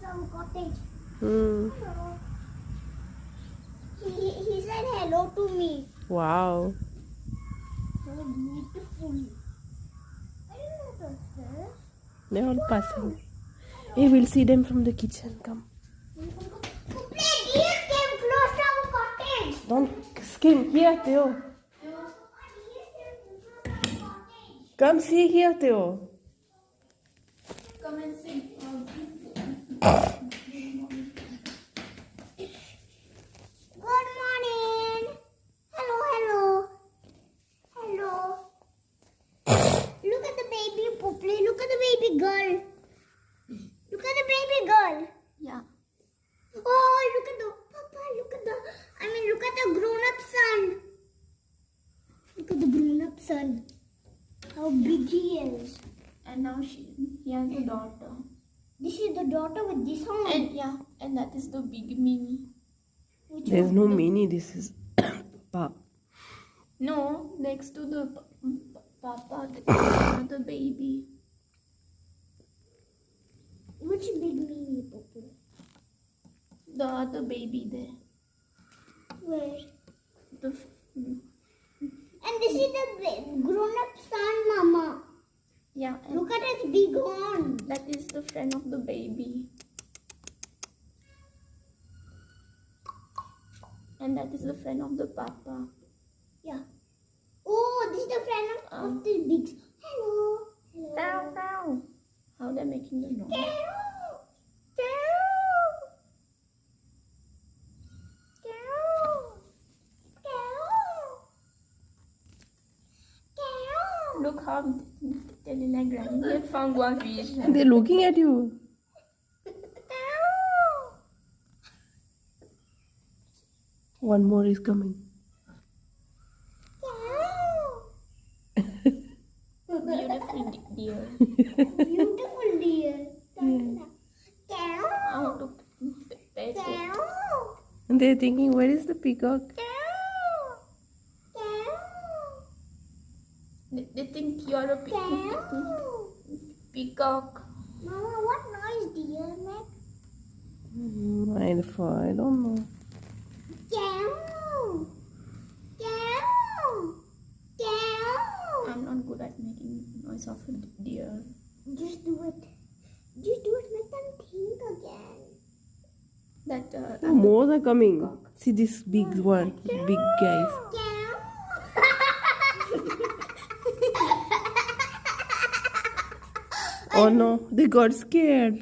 our cottage. Hmm. Hello. He said hello to me. Wow. So beautiful. I don't know what's this. They're all passing. Hey, we'll see them from the kitchen. Come. Deer came close to our cottage. Don't scream. Here, Theo. Come see here, Theo. Come and sit. Good morning. Hello, hello. Hello. Look at the baby Pooply. Look at the baby girl. Look at the baby girl. Yeah. Oh, look at the Papa. Look at the grown-up son. Look at the grown-up son. How big he is. And now he has a daughter. This is the daughter with this horn. And yeah, and that is the big mini. Which There's one? no mini. This is Papa. No, next to the papa, the baby. Which big mini Pooply? The other baby there. Where? The And this is the grown-up son, Mama. yeah. And Look at its big horn. that is the friend of the baby. And that is the friend of the papa. Yeah. Oh, this is the friend of the big. Hello. Meow, meow. How they're making the noise. Hello. Look how telling my granny had found one fish. They're looking at you. One more is coming. Beautiful deer. Beautiful deer. I want to pet it. And they're thinking, where is the peacock? They think you're a peacock. Mama, what noise deer make? I don't know. I'm not good at making noise of a deer. Just do it. Just do it. Make them think again. That More are coming. See this big one, big guys. Oh no, they got scared.